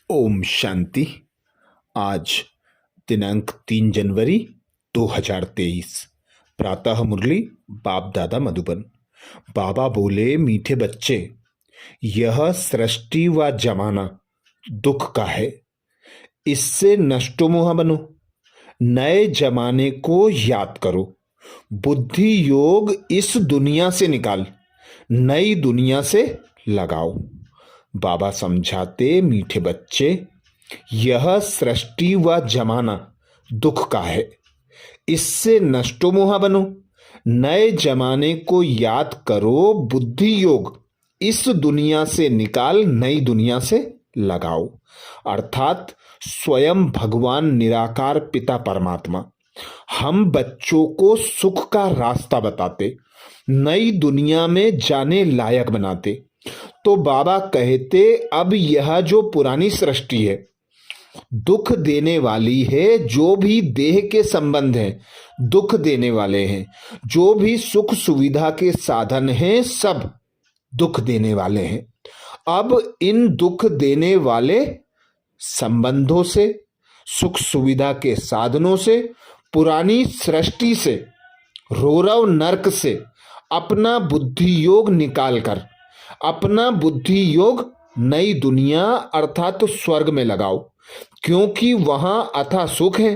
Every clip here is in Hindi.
ओम शांति। आज दिनांक 3 जनवरी 2023। प्रातः मुरली बाप दादा मधुबन। बाबा बोले, मीठे बच्चे, यह सृष्टि व जमाना दुख का है। इससे नष्टोमोह बनो, नए जमाने को याद करो। बुद्धि योग इस दुनिया से निकाल, नई दुनिया से लगाओ। बाबा समझाते, मीठे बच्चे, यह सृष्टि व जमाना दुख का है। इससे नष्टोमोह बनो, नए जमाने को याद करो। बुद्धि योग इस दुनिया से निकाल, नई दुनिया से लगाओ। अर्थात स्वयं भगवान निराकार पिता परमात्मा हम बच्चों को सुख का रास्ता बताते, नई दुनिया में जाने लायक बनाते। तो बाबा कहते, अब यह जो पुरानी सृष्टि है दुख देने वाली है। जो भी देह के संबंध हैं दुख देने वाले हैं, जो भी सुख सुविधा के साधन हैं सब दुख देने वाले हैं। अब इन दुख देने वाले संबंधों से, सुख सुविधा के साधनों से, पुरानी सृष्टि से, रौरव नरक से अपना बुद्धि योग निकालकर अपना बुद्धि योग नई दुनिया अर्थात स्वर्ग में लगाओ, क्योंकि वहां अथाह सुख है।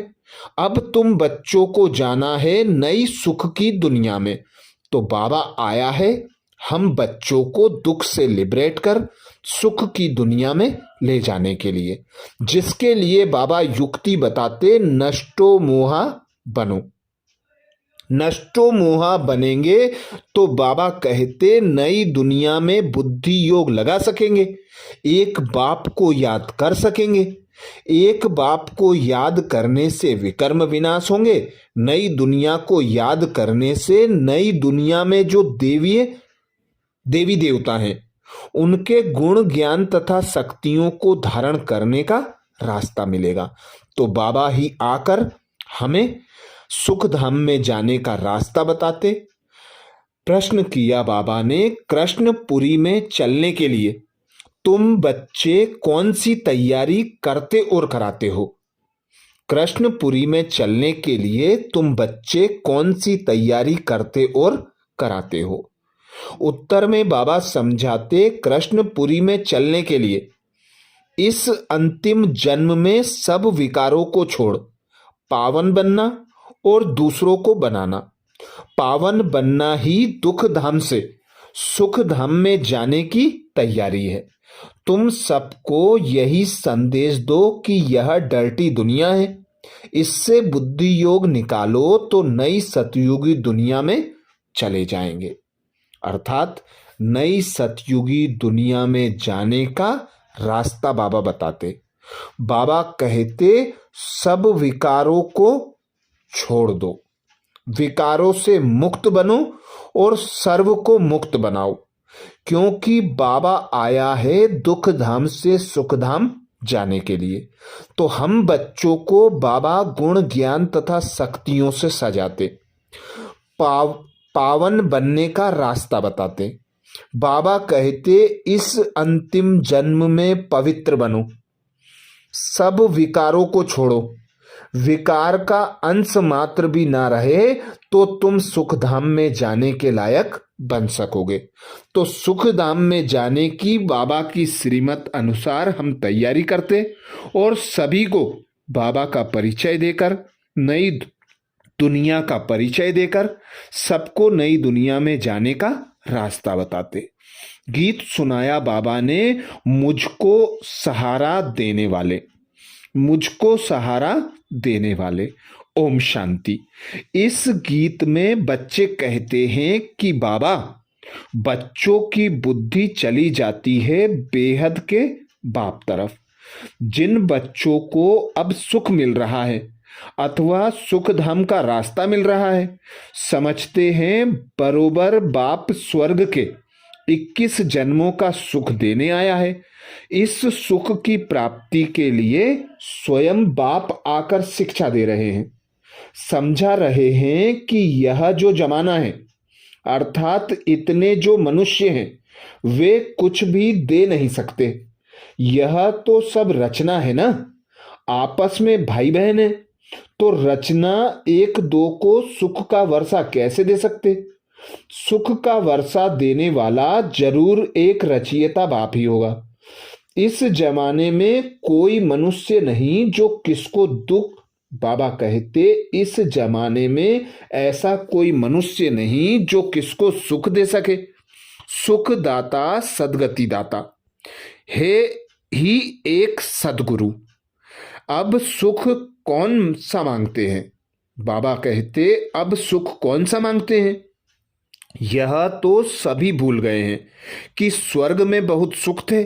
अब तुम बच्चों को जाना है नई सुख की दुनिया में। तो बाबा आया है हम बच्चों को दुख से लिबरेट कर सुख की दुनिया में ले जाने के लिए, जिसके लिए बाबा युक्ति बताते, नष्टो मोहा बनो। नष्टो मोहा बनेंगे तो बाबा कहते नई दुनिया में बुद्धि योग लगा सकेंगे, एक बाप को याद कर सकेंगे। एक बाप को याद करने से विकर्म विनाश होंगे। नई दुनिया को याद करने से नई दुनिया में जो देवी देवता हैं उनके गुण ज्ञान तथा शक्तियों को धारण करने का रास्ता मिलेगा। तो बाबा ही आकर हमें सुख धाम में जाने का रास्ता बताते। प्रश्न किया बाबा ने, कृष्णपुरी में चलने के लिए तुम बच्चे कौन सी तैयारी करते और कराते हो? कृष्णपुरी में चलने के लिए तुम बच्चे कौन सी तैयारी करते और कराते हो? उत्तर में बाबा समझाते, कृष्णपुरी में चलने के लिए इस अंतिम जन्म में सब विकारों को छोड़ पावन बनना और दूसरों को बनाना। पावन बनना ही दुख धाम से सुख धाम में जाने की तैयारी है। तुम सबको यही संदेश दो कि यह डर्टी दुनिया है, इससे बुद्धि योग निकालो तो नई सतयुगी दुनिया में चले जाएंगे। अर्थात नई सतयुगी दुनिया में जाने का रास्ता बाबा बताते। बाबा कहते, सब विकारों को छोड़ दो, विकारों से मुक्त बनो और सर्व को मुक्त बनाओ, क्योंकि बाबा आया है दुख धाम से सुख धाम जाने के लिए। तो हम बच्चों को बाबा गुण ज्ञान तथा शक्तियों से सजाते, पावन बनने का रास्ता बताते। बाबा कहते, इस अंतिम जन्म में पवित्र बनो, सब विकारों को छोड़ो। विकार का अंश मात्र भी ना रहे तो तुम सुख धाम में जाने के लायक बन सकोगे। तो सुख धाम में जाने की बाबा की श्रीमत अनुसार हम तैयारी करते और सभी को बाबा का परिचय देकर, नई दुनिया का परिचय देकर सबको नई दुनिया में जाने का रास्ता बताते। गीत सुनाया बाबा ने, मुझको सहारा देने वाले, मुझको सहारा देने वाले। ओम शांति। इस गीत में बच्चे कहते हैं कि बाबा, बच्चों की बुद्धि चली जाती है बेहद के बाप तरफ। जिन बच्चों को अब सुख मिल रहा है अथवा सुख धाम का रास्ता मिल रहा है, समझते हैं बरोबर बाप स्वर्ग के 21 जन्मों का सुख देने आया है। इस सुख की प्राप्ति के लिए स्वयं बाप आकर शिक्षा दे रहे हैं, समझा रहे हैं कि यह जो जमाना है अर्थात इतने जो मनुष्य हैं वे कुछ भी दे नहीं सकते, यह तो सब रचना है ना, आपस में भाई बहन है, तो रचना एक दो को सुख का वर्षा कैसे दे सकते? सुख का वर्षा देने वाला जरूर एक रचयिता बाप ही होगा। इस जमाने में कोई मनुष्य नहीं जो किसको दुख, बाबा कहते इस जमाने में ऐसा कोई मनुष्य नहीं जो किसको सुख दे सके। सुख दाता सदगति दाता है ही एक सदगुरु। अब सुख कौन सा मांगते हैं? बाबा कहते अब सुख कौन सा मांगते हैं? यह तो सभी भूल गए हैं कि स्वर्ग में बहुत सुख थे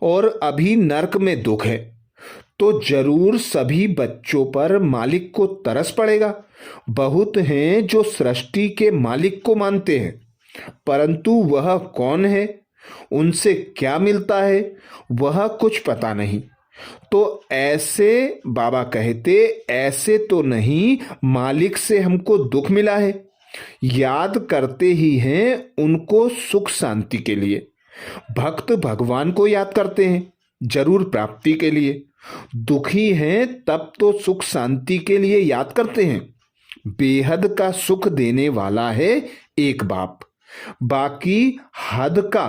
और अभी नरक में दुख है। तो जरूर सभी बच्चों पर मालिक को तरस पड़ेगा। बहुत हैं जो सृष्टि के मालिक को मानते हैं, परंतु वह कौन है, उनसे क्या मिलता है, वह कुछ पता नहीं। तो ऐसे बाबा कहते ऐसे तो नहीं मालिक से हमको दुख मिला है, याद करते ही हैं उनको सुख शांति के लिए। भक्त भगवान को याद करते हैं जरूर प्राप्ति के लिए, दुखी हैं तब तो सुख शांति के लिए याद करते हैं। बेहद का सुख देने वाला है एक बाप, बाकी हद का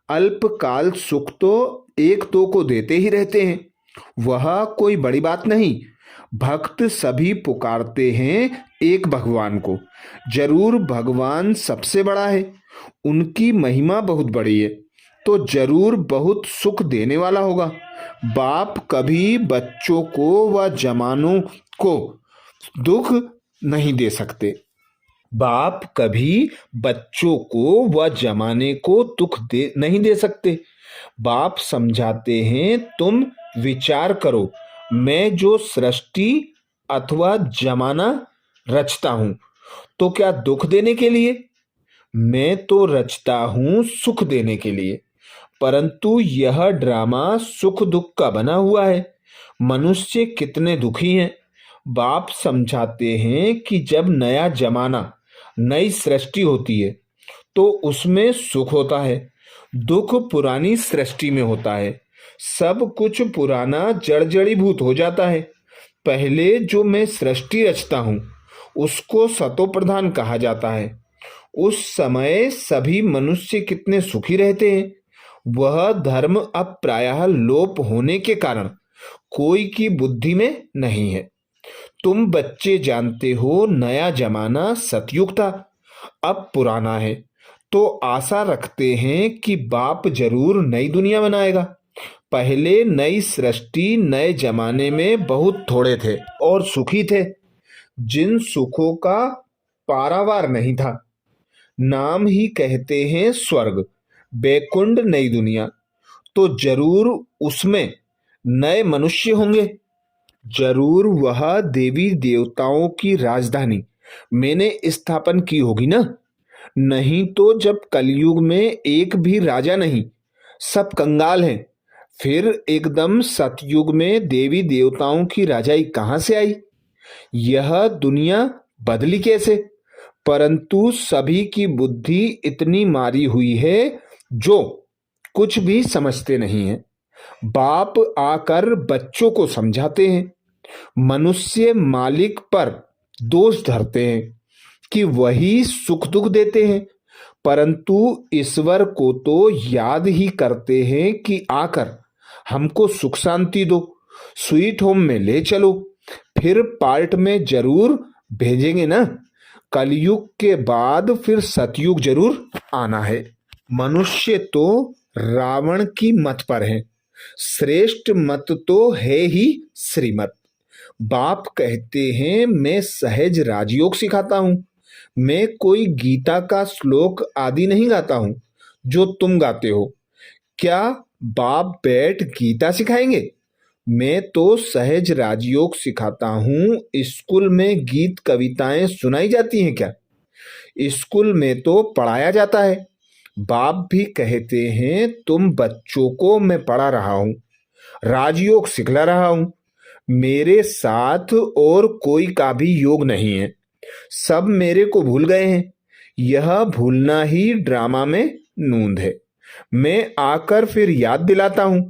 अल्पकाल सुख तो एक दो को देते ही रहते हैं, वह कोई बड़ी बात नहीं। भक्त सभी पुकारते हैं एक भगवान को, जरूर भगवान सबसे बड़ा है, उनकी महिमा बहुत बड़ी है, तो जरूर बहुत सुख देने वाला होगा। बाप कभी बच्चों को व जवानों को दुख नहीं दे सकते। बाप कभी बच्चों को व जमाने को दुख नहीं दे सकते। बाप समझाते हैं तुम विचार करो, मैं जो सृष्टि अथवा जमाना रचता हूं तो क्या दुख देने के लिए? मैं तो रचता हूं सुख देने के लिए, परंतु यह ड्रामा सुख दुख का बना हुआ है। मनुष्य कितने दुखी हैं। बाप समझाते हैं कि जब नया जमाना नई सृष्टि होती है तो उसमें सुख होता है, दुख पुरानी सृष्टि में होता है। सब कुछ पुराना जड़जड़ीभूत हो जाता है। पहले जो मैं सृष्टि रचता हूं उसको सतो प्रधान कहा जाता है। उस समय सभी मनुष्य कितने सुखी रहते हैं। वह धर्म अब प्रायः लोप होने के कारण कोई की बुद्धि में नहीं है। तुम बच्चे जानते हो नया जमाना सतयुग था, अब पुराना है, तो आशा रखते हैं कि बाप जरूर नई दुनिया बनाएगा। पहले नई सृष्टि नए जमाने में बहुत थोड़े थे और सुखी थे, जिन सुखों का पारावार नहीं था। नाम ही कहते हैं स्वर्ग, बैकुंठ नई दुनिया, तो जरूर उसमें नए मनुष्य होंगे। जरूर वह देवी देवताओं की राजधानी मैंने स्थापन की होगी ना। नहीं तो जब कलयुग में एक भी राजा नहीं, सब कंगाल हैं, फिर एकदम सतयुग में देवी देवताओं की राजाई कहां से आई? यह दुनिया बदली कैसे? परंतु सभी की बुद्धि इतनी मारी हुई है जो कुछ भी समझते नहीं है। बाप आकर बच्चों को समझाते हैं। मनुष्य मालिक पर दोष धरते हैं कि वही सुख दुख देते हैं, परंतु ईश्वर को तो याद ही करते हैं कि आकर हमको सुख शांति दो, स्वीट होम में ले चलो, फिर पार्ट में जरूर भेजेंगे ना। कलयुग के बाद फिर सतयुग जरूर आना है। मनुष्य तो रावण की मत पर है, श्रेष्ठ मत तो है ही श्रीमत। बाप कहते हैं मैं सहज राजयोग सिखाता हूं, मैं कोई गीता का श्लोक आदि नहीं गाता हूं जो तुम गाते हो। क्या बाप बैठ गीता सिखाएंगे? मैं तो सहज राजयोग सिखाता हूं। स्कूल में गीत कविताएं सुनाई जाती हैं क्या? स्कूल में तो पढ़ाया जाता है। बाप भी कहते हैं तुम बच्चों को मैं पढ़ा रहा हूं, राजयोग सिखला रहा हूं। मेरे साथ और कोई का भी योग नहीं है, सब मेरे को भूल गए हैं। यह भूलना ही ड्रामा में नूंद है। मैं आकर फिर याद दिलाता हूं।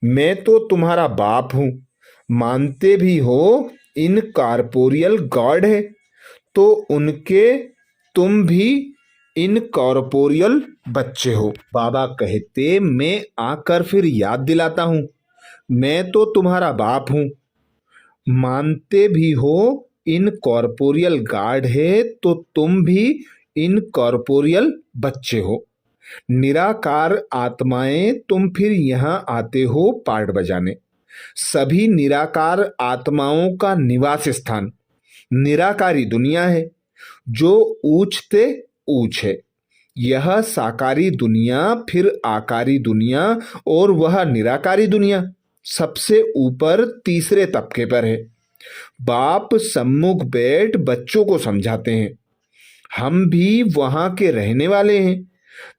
मैं तो तुम्हारा बाप हूं, मानते भी हो इन कॉर्पोरियल गॉड है, तो उनके तुम भी इन कॉर्पोरियल बच्चे हो। बाबा कहते, मैं आकर फिर याद दिलाता हूं, मैं तो तुम्हारा बाप हूं, मानते भी हो इन कॉर्पोरियल गार्ड है, तो तुम भी इन कॉर्पोरियल बच्चे हो। निराकार आत्माएं तुम फिर यहाँ आते हो पार्ट बजाने। सभी निराकार आत्माओं का निवास स्थान निराकारी दुनिया है, जो ऊंचते ऊंच है। यह साकारी दुनिया, फिर आकारी दुनिया, और वह निराकारी दुनिया सबसे ऊपर तीसरे तबके पर है। बाप सम्मुख बैठ बच्चों को समझाते हैं। हम भी वहां के रहने वाले हैं।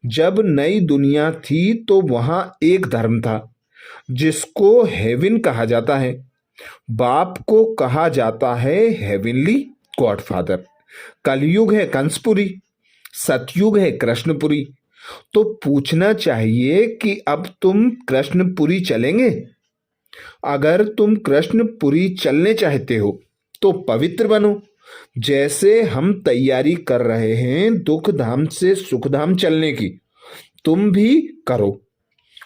जब नई दुनिया थी तो वहां एक धर्म था जिसको हेवन कहा जाता है। बाप को कहा जाता है हेवनली गॉडफादर। कलयुग है कंसपुरी, सतयुग है कृष्णपुरी। तो पूछना चाहिए कि अब तुम कृष्णपुरी चलेंगे? अगर तुम कृष्णपुरी चलने चाहते हो तो पवित्र बनो। जैसे हम तैयारी कर रहे हैं दुख धाम से सुख धाम चलने की, तुम भी करो।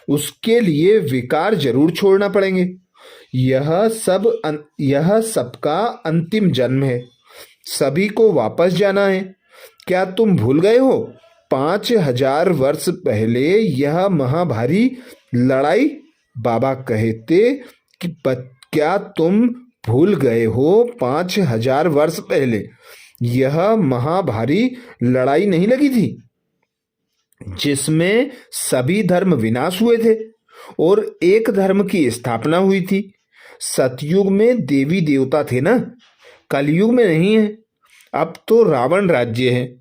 उसके लिए विकार जरूर छोड़ना पड़ेंगे। यह सबका अंतिम जन्म है। सभी को वापस जाना है। क्या तुम भूल गए हो 5000 वर्ष पहले यह महाभारी लड़ाई? बाबा कहते कि क्या तुम भूल गए हो 5000 वर्ष पहले यह महाभारी लड़ाई नहीं लगी थी, जिसमें सभी धर्म विनाश हुए थे और एक धर्म की स्थापना हुई थी। सतयुग में देवी देवता थे ना, कलयुग में नहीं है। अब तो रावण राज्य है,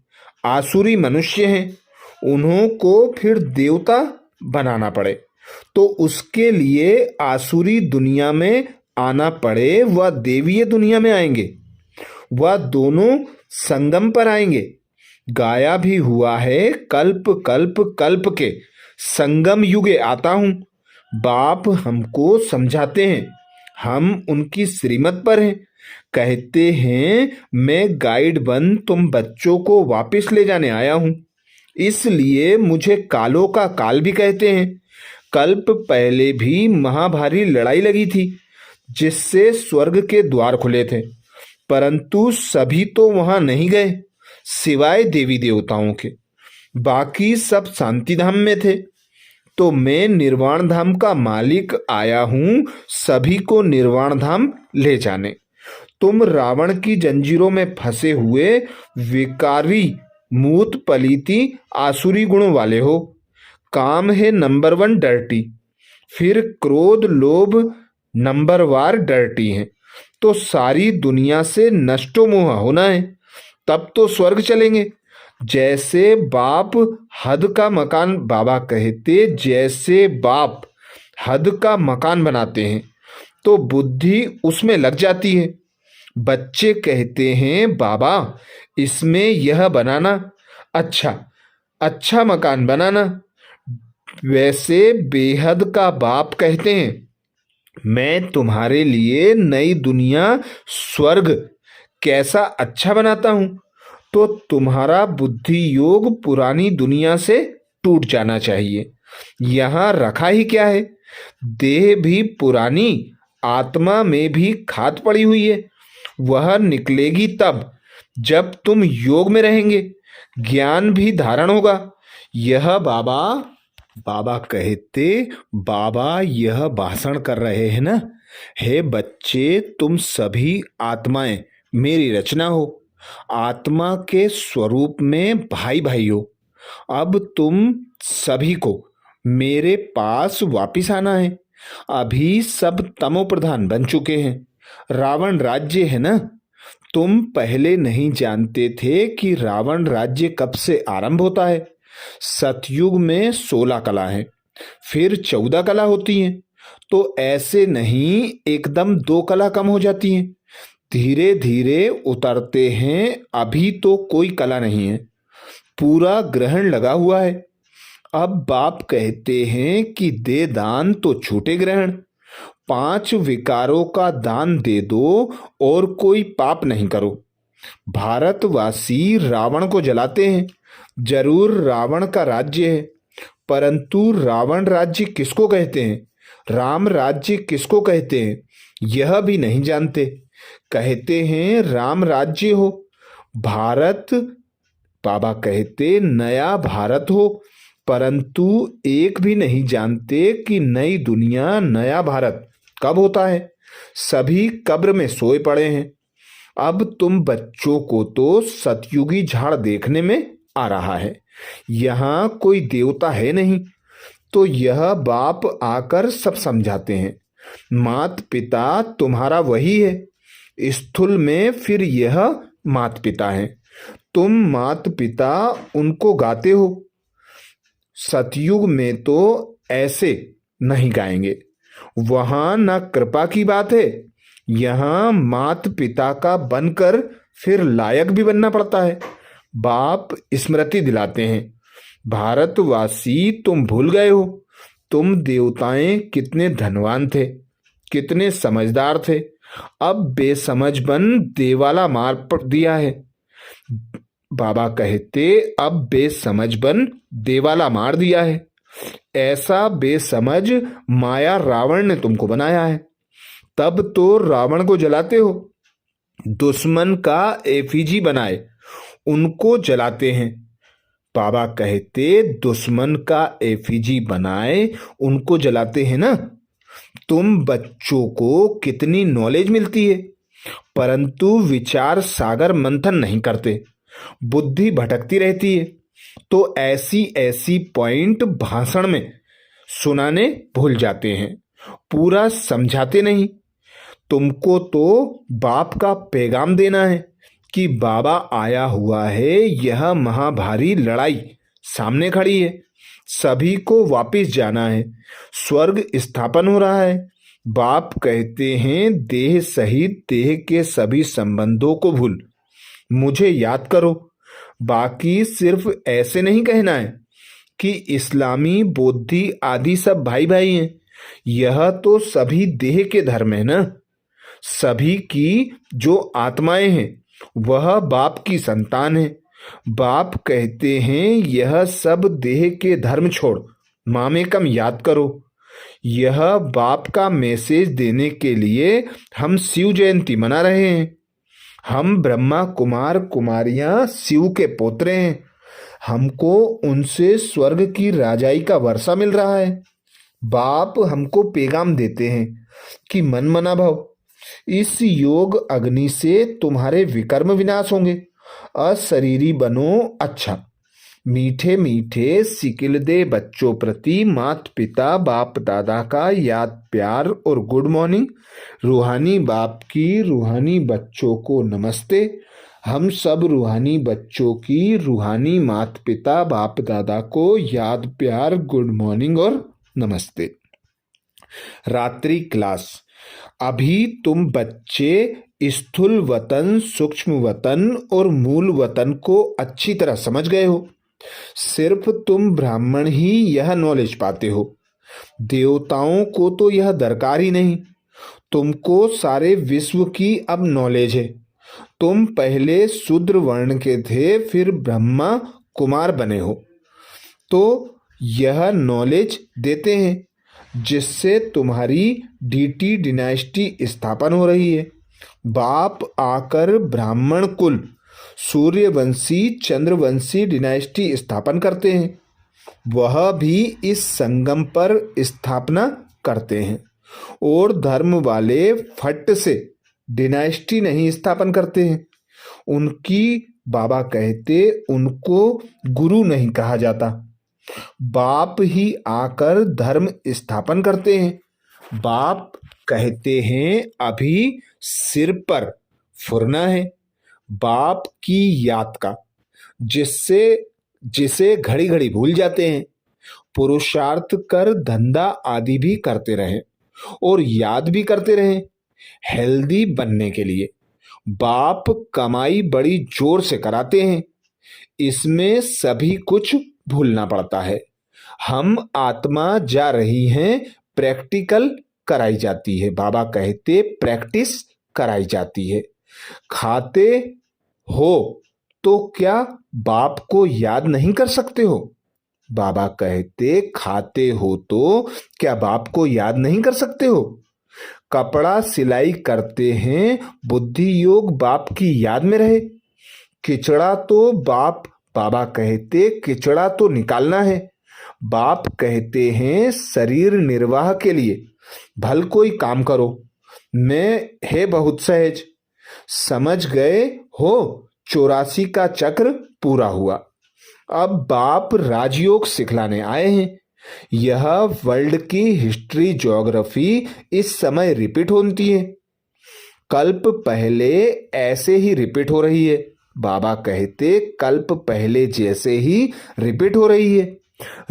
आसुरी मनुष्य हैं, उन्हों को फिर देवता बनाना पड़े तो उसके लिए आसुरी दुनिया में आना पड़े, वह देवीय दुनिया में आएंगे। वह दोनों संगम पर आएंगे। गाया भी हुआ है, कल्प कल्प कल्प के संगम युगे आता हूं। बाप हमको समझाते हैं, हम उनकी श्रीमत पर हैं। कहते हैं मैं गाइड बन तुम बच्चों को वापस ले जाने आया हूं। इसलिए मुझे कालों का काल भी कहते हैं। कल्प पहले भी महाभारी लड़ाई लगी थी जिससे स्वर्ग के द्वार खुले थे, परंतु सभी तो वहां नहीं गए सिवाय देवी देवताओं के। बाकी सब शांति धाम में थे। तो मैं निर्वाण धाम का मालिक आया हूं सभी को निर्वाण धाम ले जाने। तुम रावण की जंजीरों में फंसे हुए विकारी मूत पलीती आसुरी गुणों वाले हो। काम है नंबर 1 डर्टी, फिर क्रोध लोभ नंबर वार डर्टी है। तो सारी दुनिया से नष्टो मोह होना है, तब तो स्वर्ग चलेंगे। जैसे बाप हद का मकान, बाबा कहते जैसे बाप हद का मकान बनाते हैं तो बुद्धि उसमें लग जाती है। बच्चे कहते हैं बाबा इसमें यह बनाना, अच्छा अच्छा मकान बनाना। वैसे बेहद का बाप कहते हैं मैं तुम्हारे लिए नई दुनिया स्वर्ग कैसा अच्छा बनाता हूं, तो तुम्हारा बुद्धि योग पुरानी दुनिया से टूट जाना चाहिए। यहां रखा ही क्या है? देह भी पुरानी, आत्मा में भी खाद पड़ी हुई है। वह निकलेगी तब जब तुम योग में रहेंगे, ज्ञान भी धारण होगा। यह बाबा कहते, बाबा यह भाषण कर रहे हैं ना, हे बच्चे तुम सभी आत्माएं मेरी रचना हो, आत्मा के स्वरूप में भाई भाई हो। अब तुम सभी को मेरे पास वापिस आना है। अभी सब तमो प्रधान बन चुके हैं, रावण राज्य है ना। तुम पहले नहीं जानते थे कि रावण राज्य कब से आरंभ होता है। सतयुग में 16 कला है, फिर 14 कला होती हैं। तो ऐसे नहीं एकदम 2 कला कम हो जाती हैं, धीरे धीरे उतरते हैं। अभी तो कोई कला नहीं है, पूरा ग्रहण लगा हुआ है। अब बाप कहते हैं कि दे दान तो छूटे ग्रहण, 5 विकारों का दान दे दो और कोई पाप नहीं करो। भारतवासी रावण को जलाते हैं, जरूर रावण का राज्य है, परंतु रावण राज्य किसको कहते हैं, राम राज्य किसको कहते हैं, यह भी नहीं जानते। कहते हैं राम राज्य हो, भारत, बाबा कहते नया भारत हो, परंतु एक भी नहीं जानते कि नई दुनिया, नया भारत कब होता है। सभी कब्र में सोए पड़े हैं। अब तुम बच्चों को तो सतयुगी झाड़ देखने में आ रहा है, यहाँ कोई देवता है नहीं, तो यह बाप आकर सब समझाते हैं। मात पिता तुम्हारा वही है, स्थूल में फिर यह मात पिता है, तुम मात पिता उनको गाते हो। सतयुग में तो ऐसे नहीं गाएंगे, वहां न कृपा की बात है, यहाँ मात पिता का बनकर फिर लायक भी बनना पड़ता है। बाप स्मृति दिलाते हैं, भारतवासी तुम भूल गए हो, तुम देवताएं कितने धनवान थे, कितने समझदार थे, अब बेसमझ बन देवाला मार पड़ दिया है। बाबा कहते अब बेसमझ बन देवाला मार दिया है। ऐसा बेसमझ माया रावण ने तुमको बनाया है, तब तो रावण को जलाते हो। दुश्मन का एफिजी बनाए उनको जलाते हैं। बाबा कहते दुश्मन का एफिजी बनाए उनको जलाते हैं ना। तुम बच्चों को कितनी नॉलेज मिलती है, परंतु विचार सागर मंथन नहीं करते, बुद्धि भटकती रहती है, तो ऐसी ऐसी पॉइंट भाषण में सुनाने भूल जाते हैं, पूरा समझाते नहीं। तुमको तो बाप का पैगाम देना है कि बाबा आया हुआ है, यह महाभारी लड़ाई सामने खड़ी है, सभी को वापिस जाना है, स्वर्ग स्थापन हो रहा है। बाप कहते हैं देह सहित देह के सभी संबंधों को भूल मुझे याद करो। बाकी सिर्फ ऐसे नहीं कहना है कि इस्लामी, बौद्धि आदि सब भाई भाई हैं, यह तो सभी देह के धर्म है ना। सभी की जो आत्माएं हैं वह बाप की संतान है। बाप कहते हैं यह सब देह के धर्म छोड़ मामेकम याद करो। यह बाप का मैसेज देने के लिए हम शिव जयंती मना रहे हैं। हम ब्रह्मा कुमार कुमारियां शिव के पोत्रे हैं, हमको उनसे स्वर्ग की राजाई का वर्षा मिल रहा है। बाप हमको पैगाम देते हैं कि मन मना भव, इस योग अग्नि से तुम्हारे विकर्म विनाश होंगे, अशरीरी बनो अच्छा। मीठे मीठे सिकिल दे बच्चों प्रति मात पिता बाप दादा का याद प्यार और गुड मॉर्निंग। रूहानी बाप की रूहानी बच्चों को नमस्ते। हम सब रूहानी बच्चों की रूहानी मात पिता बाप दादा को याद प्यार गुड मॉर्निंग और नमस्ते। रात्रि क्लास। अभी तुम बच्चे स्थूल वतन, सूक्ष्म वतन और मूल वतन को अच्छी तरह समझ गए हो। सिर्फ तुम ब्राह्मण ही यह नॉलेज पाते हो, देवताओं को तो यह दरकार ही नहीं। तुमको सारे विश्व की अब नॉलेज है। तुम पहले शूद्र वर्ण के थे, फिर ब्रह्मा कुमार बने हो, तो यह नॉलेज देते हैं जिससे तुम्हारी डीटी डिनाइस्टी स्थापन हो रही है। बाप आकर ब्राह्मण कुल, सूर्यवंशी, चंद्रवंशी डिनाइस्टी स्थापन करते हैं। वह भी इस संगम पर स्थापना करते हैं, और धर्म वाले फट से डिनाइस्टी नहीं स्थापन करते हैं। उनकी बाबा कहते उनको गुरु नहीं कहा जाता, बाप ही आकर धर्म स्थापन करते हैं। बाप कहते हैं अभी सिर पर फुरना है बाप की याद का, जिसे घड़ी घड़ी भूल जाते हैं। पुरुषार्थ कर धंधा आदि भी करते रहें और याद भी करते रहें हेल्दी बनने के लिए। बाप कमाई बड़ी जोर से कराते हैं, इसमें सभी कुछ भूलना पड़ता है। हम आत्मा जा रही हैं, प्रैक्टिकल कराई जाती है। बाबा कहते प्रैक्टिस कराई जाती है। खाते हो तो क्या बाप को याद नहीं कर सकते हो? बाबा कहते खाते हो तो क्या बाप को याद नहीं कर सकते हो? कपड़ा सिलाई करते हैं, बुद्धि योग बाप की याद में रहे। खिचड़ा तो बाबा कहते खिचड़ा तो निकालना है। बाप कहते हैं शरीर निर्वाह के लिए भल कोई काम करो। मैं है बहुत सहज। समझ गए हो? 84 का चक्र पूरा हुआ। अब बाप राजयोग सिखलाने आए हैं। यह वर्ल्ड की हिस्ट्री ज्योग्राफी इस समय रिपीट होती है। कल्प पहले ऐसे ही रिपीट हो रही है। बाबा कहते कल्प पहले जैसे ही रिपीट हो रही है।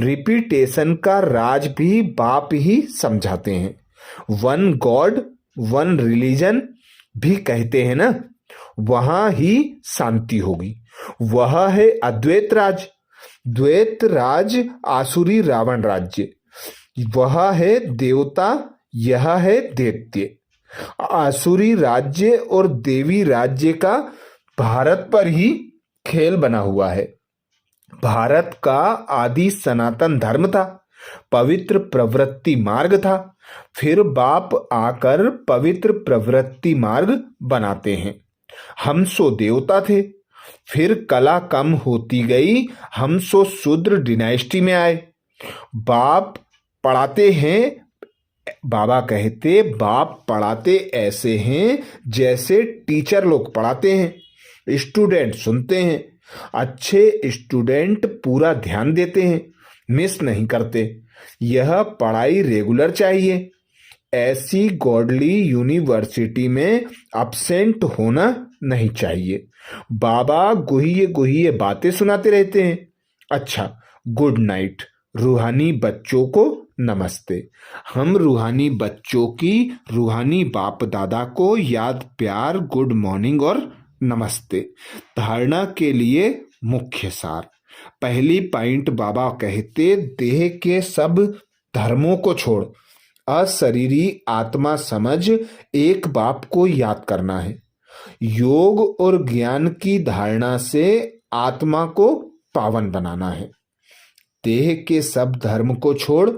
रिपीटेशन का राज भी बाप ही समझाते हैं। वन गॉड वन रिलीजन भी कहते हैं ना, वहां ही शांति होगी। वह है अद्वैत राज। द्वैत राज आसुरी रावण राज्य। वह है देवता, यह है दैत्य। आसुरी राज्य और देवी राज्य का भारत पर ही खेल बना हुआ है। भारत का आदि सनातन धर्म था, पवित्र प्रवृत्ति मार्ग था। फिर बाप आकर पवित्र प्रवृत्ति मार्ग बनाते हैं। हम सो देवता थे, फिर कला कम होती गई, हम सो शूद्र डिनाइस्टी में आए। बाप पढ़ाते हैं, बाबा कहते बाप पढ़ाते ऐसे हैं जैसे टीचर लोग पढ़ाते हैं। स्टूडेंट सुनते हैं। अच्छे स्टूडेंट पूरा ध्यान देते हैं, मिस नहीं करते। यह पढ़ाई रेगुलर चाहिए। ऐसी गॉडली यूनिवर्सिटी में अपसेंट होना नहीं चाहिए। बाबा गुहिये गुहिये बातें सुनाते रहते हैं। अच्छा, गुड नाइट। रूहानी बच्चों को नमस्ते। हम रूहानी बच्चों की रूहानी बाप दादा को याद प्यार गुड मॉर्निंग और नमस्ते। धारणा के लिए मुख्य सार। पहली पॉइंट बाबा कहते देह के सब धर्मों को छोड़ अशरीरी आत्मा समझ एक बाप को याद करना है। योग और ज्ञान की धारणा से आत्मा को पावन बनाना है। देह के सब धर्म को छोड़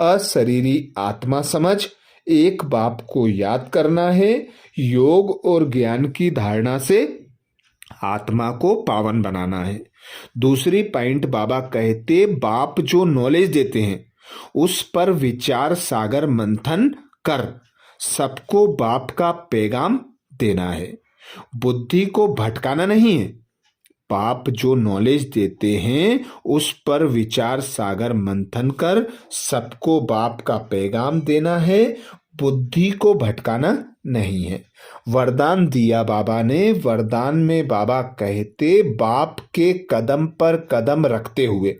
अशरीरी आत्मा समझ एक बाप को याद करना है। योग और ज्ञान की धारणा से आत्मा को पावन बनाना है। दूसरी पॉइंट बाबा कहते बाप जो नॉलेज देते हैं उस पर विचार सागर मंथन कर सबको बाप का पैगाम देना है। बुद्धि को भटकाना नहीं है। बाप जो नॉलेज देते हैं उस पर विचार सागर मंथन कर सबको बाप का पैगाम देना है, बुद्धि को भटकाना नहीं है। वरदान दिया बाबा ने। वरदान में बाबा कहते बाप के कदम पर कदम रखते हुए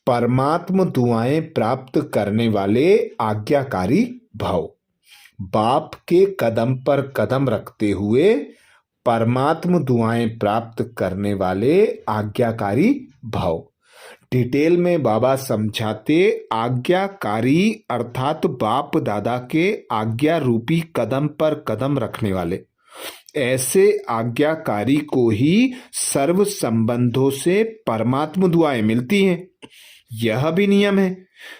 परमात्म दुआएं प्राप्त करने वाले आज्ञाकारी भाव। बाप के कदम पर कदम रखते हुए परमात्म दुआएं प्राप्त करने वाले आज्ञाकारी भाव। डिटेल में बाबा समझाते आज्ञाकारी अर्थात बाप दादा के आज्ञा रूपी कदम पर कदम रखने वाले। ऐसे आज्ञाकारी को ही सर्व संबंधों से परमात्म दुआएं मिलती हैं। यह भी नियम है।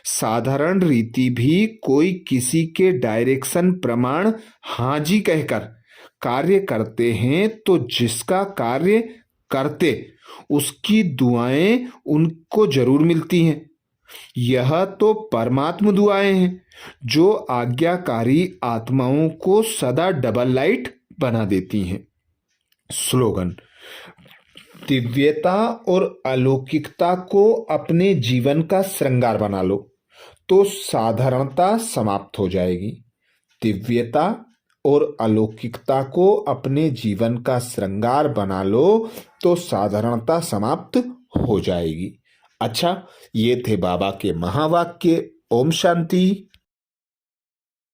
साधारण रीति भी कोई किसी के डायरेक्शन प्रमाण हाँ जी कहकर कार्य करते हैं तो जिसका कार्य करते उसकी दुआएं उनको जरूर मिलती हैं। यह तो परमात्म दुआएं हैं जो आज्ञाकारी आत्माओं को सदा डबल लाइट बना देती हैं। स्लोगन। दिव्यता और अलौकिकता को अपने जीवन का श्रृंगार बना लो तो साधारणता समाप्त हो जाएगी। दिव्यता और अलौकिकता को अपने जीवन का श्रृंगार बना लो तो साधारणता समाप्त हो जाएगी। अच्छा, ये थे बाबा के महावाक्य। ओम शांति।